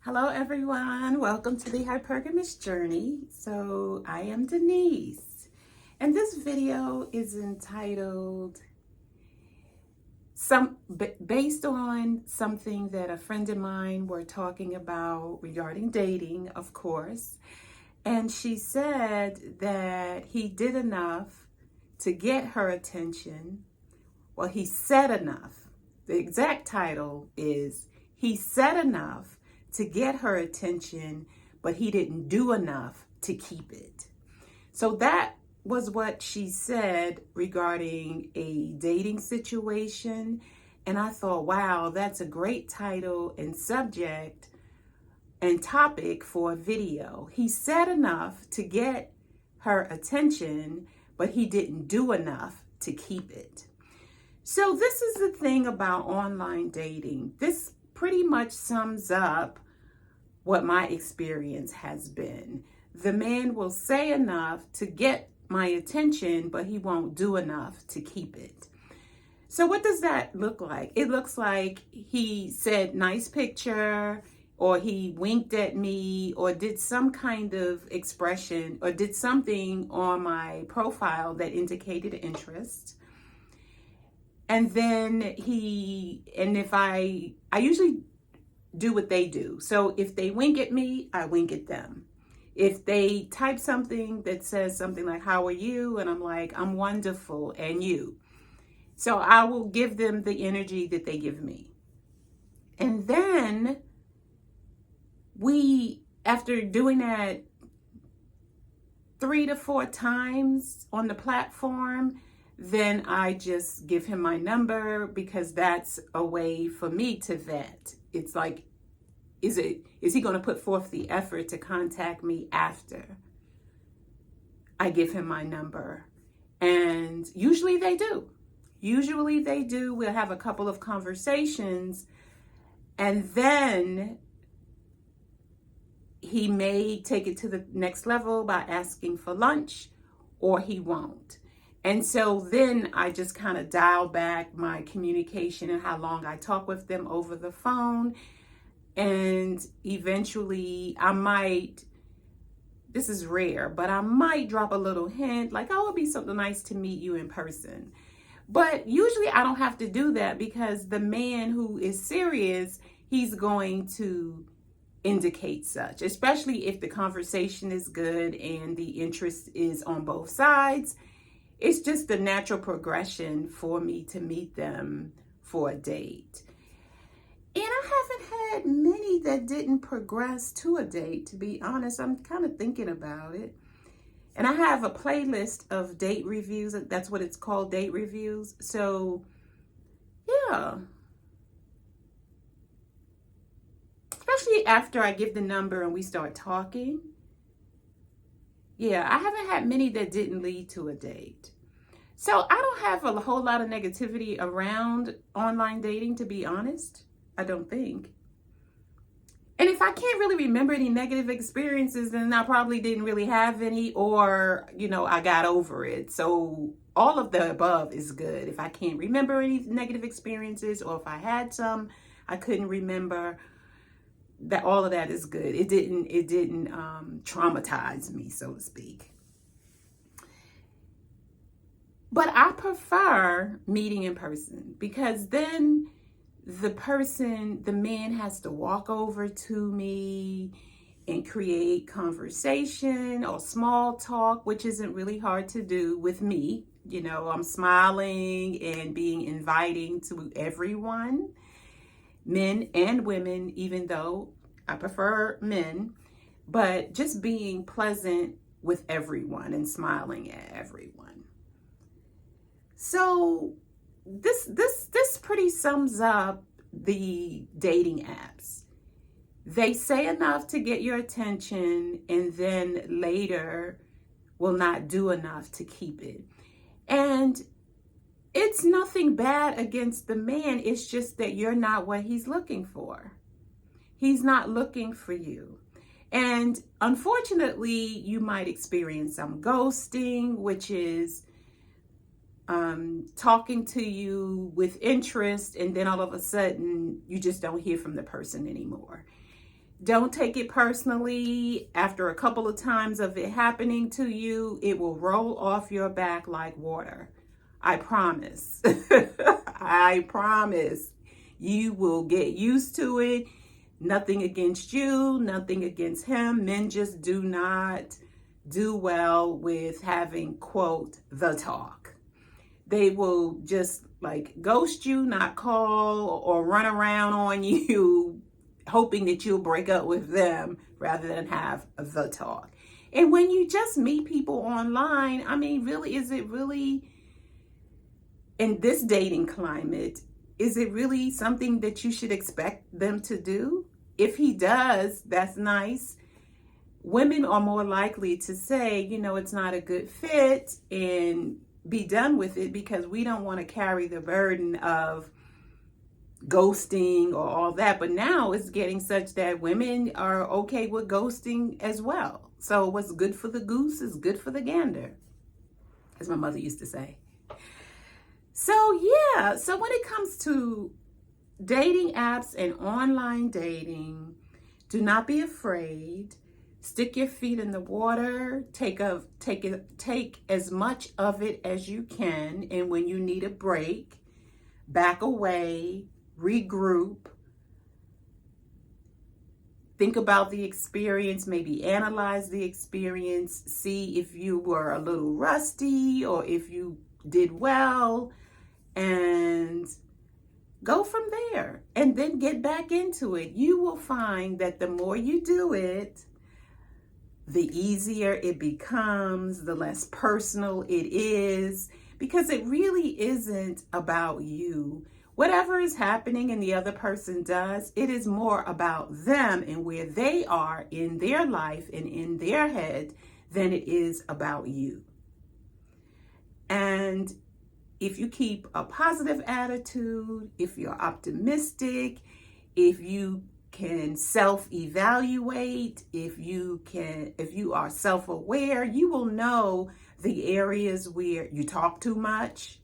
Hello everyone, welcome to the Hypergamous Journey. So I am Denise, and this video is entitled based on something that a friend of mine were talking about regarding dating, of course. And she said that he did enough to get her attention. Well, he said enough. The exact title is He Said Enough to Get Her Attention, but he didn't do enough to keep it. So that was what she said regarding a dating situation. And I thought, wow, that's a great title and subject and topic for a video. He said enough to get her attention, but he didn't do enough to keep it. So this is the thing about online dating. This pretty much sums up what my experience has been. The man will say enough to get my attention, but he won't do enough to keep it. So what does that look like? It looks like he said, nice picture, or he winked at me, or did some kind of expression, or did something on my profile that indicated interest. And then if I usually do what they do. So if they wink at me, I wink at them. If they type something that says something like, how are you? And I'm like, I'm wonderful, and you. So I will give them the energy that they give me. And then after doing that 3 to 4 times on the platform, then I just give him my number, because that's a way for me to vet. It's like, is he going to put forth the effort to contact me after I give him my number? And usually they do. We'll have a couple of conversations, and then he may take it to the next level by asking for lunch, or he won't. And so then I just kind of dial back my communication and how long I talk with them over the phone. And eventually this is rare, but I might drop a little hint like, oh, it'd be something nice to meet you in person. But usually I don't have to do that, because the man who is serious, he's going to indicate such, especially if the conversation is good and the interest is on both sides. It's just the natural progression for me to meet them for a date. And I haven't had many that didn't progress to a date, to be honest. I'm kind of thinking about it. And I have a playlist of date reviews. That's what it's called, date reviews. So, yeah. Especially after I give the number and we start talking. Yeah, I haven't had many that didn't lead to a date. So I don't have a whole lot of negativity around online dating, to be honest. I don't think. And if I can't really remember any negative experiences, then I probably didn't really have any, or, I got over it. So all of the above is good. If I can't remember any negative experiences, or if I had some, I couldn't remember, that all of that is good. It didn't traumatize me, so to speak. But I prefer meeting in person, because then the man has to walk over to me and create conversation or small talk, which isn't really hard to do with me. I'm smiling and being inviting to everyone, men and women, even though I prefer men, but just being pleasant with everyone and smiling at everyone. So this pretty sums up the dating apps. They say enough to get your attention, and then later will not do enough to keep it. And it's nothing bad against the man. It's just that you're not what he's looking for. He's not looking for you. And unfortunately, you might experience some ghosting, which is talking to you with interest, and then all of a sudden you just don't hear from the person anymore. Don't take it personally. After a couple of times of it happening to you, it will roll off your back like water. I promise. I promise. You will get used to it. Nothing against you, nothing against him. Men just do not do well with having, quote, the talk. They will just like ghost you, not call, or run around on you, hoping that you'll break up with them rather than have the talk. And when you just meet people online, I mean, really, is it really, in this dating climate, is it really something that you should expect them to do? If he does, that's nice. Women are more likely to say, you know, it's not a good fit and be done with it, because we don't want to carry the burden of ghosting or all that. But now it's getting such that women are okay with ghosting as well. So what's good for the goose is good for the gander, as my mother used to say. So yeah, so when it comes to dating apps and online dating, do not be afraid. Stick your feet in the water. Take as much of it as you can, and when you need a break, back away, regroup. Think about the experience, maybe analyze the experience, see if you were a little rusty or if you did well, and go from there. And then get back into it. You will find that the more you do it, the easier it becomes, the less personal it is, because it really isn't about you. Whatever is happening and the other person does, it is more about them and where they are in their life and in their head than it is about you. And if you keep a positive attitude, if you're optimistic, if you can self-evaluate, if you are self-aware, you will know the areas where you talk too much,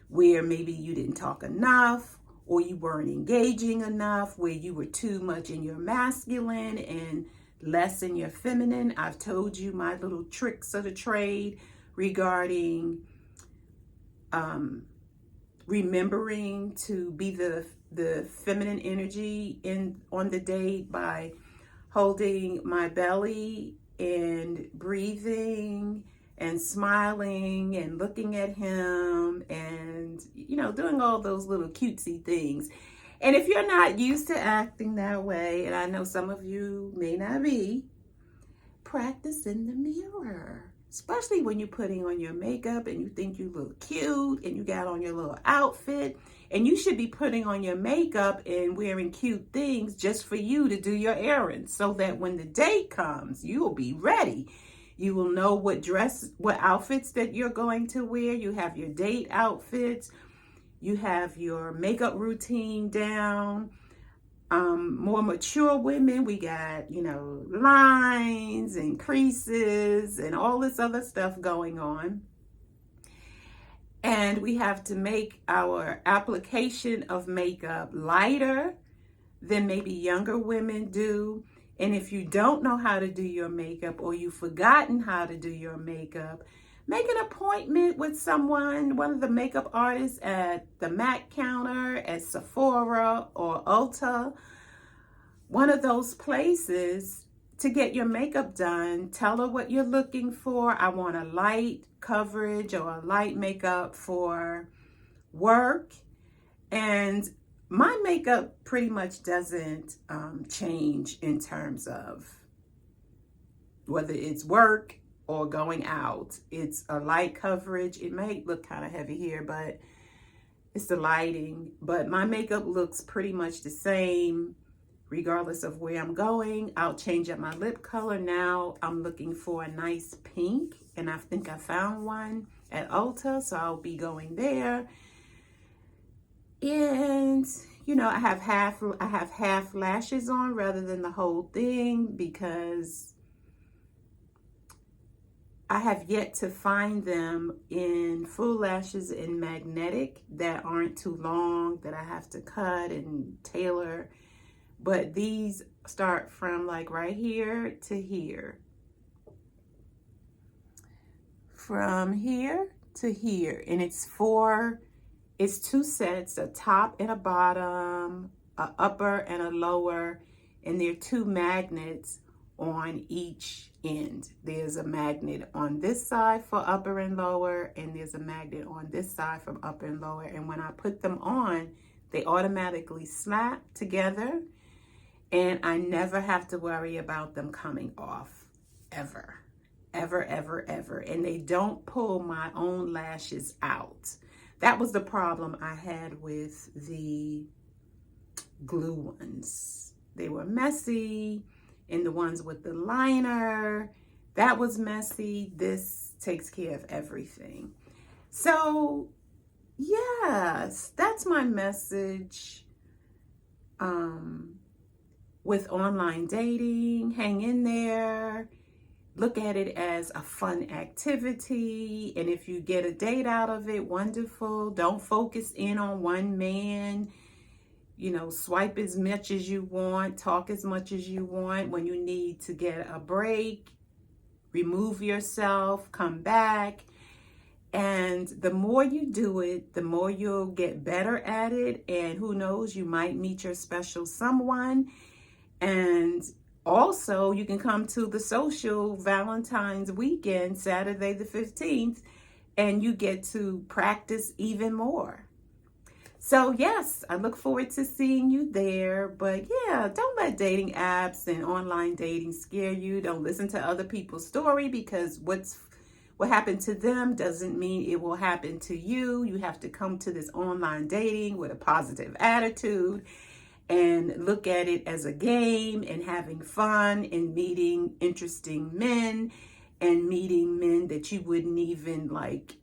where maybe you didn't talk enough, or you weren't engaging enough, where you were too much in your masculine and less in your feminine. I've told you my little tricks of the trade regarding remembering to be the feminine energy on the date by holding my belly and breathing and smiling and looking at him and, you know, doing all those little cutesy things. And if you're not used to acting that way, and I know some of you may not be, practice in the mirror. Especially when you're putting on your makeup and you think you look cute and you got on your little outfit, and you should be putting on your makeup and wearing cute things just for you to do your errands, so that when the date comes, you will be ready. You will know what outfits that you're going to wear. You have your date outfits. You have your makeup routine down. More mature women, we got, you know, lines and creases and all this other stuff going on. And we have to make our application of makeup lighter than maybe younger women do. And if you don't know how to do your makeup, or you've forgotten how to do your makeup, make an appointment with someone, one of the makeup artists at the MAC counter, at Sephora or Ulta, one of those places, to get your makeup done. Tell her what you're looking for. I want a light coverage or a light makeup for work. And my makeup pretty much doesn't change in terms of whether it's work or going out. It's a light coverage. It may look kind of heavy here, but it's the lighting. But my makeup looks pretty much the same regardless of where I'm going. I'll change up my lip color. Now I'm looking for a nice pink, and I think I found one at Ulta, so I'll be going there. And you know, I have half lashes on rather than the whole thing, because I have yet to find them in full lashes in magnetic that aren't too long, that I have to cut and tailor. But these start from like right here to here. From here to here. And it's two sets, a top and a bottom, a upper and a lower, and there are two magnets on each end. There's a magnet on this side for upper and lower, and there's a magnet on this side from upper and lower. And when I put them on, they automatically snap together, and I never have to worry about them coming off, ever, ever, ever, ever. And they don't pull my own lashes out. That was the problem I had with the glue ones. They were messy, and the ones with the liner, that was messy. This takes care of everything. So yes, that's my message with online dating. Hang in there. Look at it as a fun activity. And if you get a date out of it, wonderful. Don't focus in on one man. You know, swipe as much as you want, talk as much as you want. When you need to get a break, remove yourself, come back. And the more you do it, the more you'll get better at it. And who knows, you might meet your special someone. And also, you can come to the social Valentine's weekend, Saturday the 15th, and you get to practice even more. So yes, I look forward to seeing you there. But yeah, don't let dating apps and online dating scare you. Don't listen to other people's story, because what happened to them doesn't mean it will happen to you. You have to come to this online dating with a positive attitude and look at it as a game and having fun and meeting interesting men and meeting men that you wouldn't even like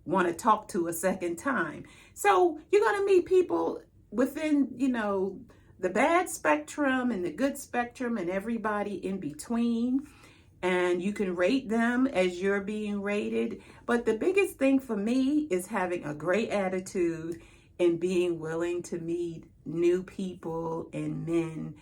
want to talk to a second time. So you're going to meet people within, you know, the bad spectrum and the good spectrum and everybody in between. And you can rate them as you're being rated. But the biggest thing for me is having a great attitude and being willing to meet new people and men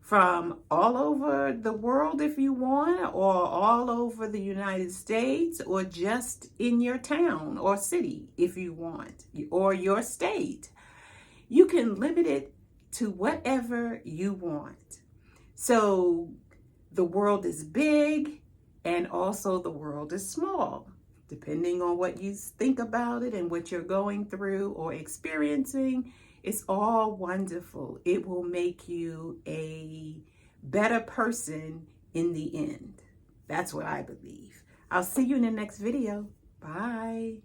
from all over the world if you want, or all over the United States, or just in your town or city if you want, or your state. You can limit it to whatever you want. So the world is big, and also the world is small, depending on what you think about it and what you're going through or experiencing. It's all wonderful. It will make you a better person in the end. That's what I believe. I'll see you in the next video. Bye.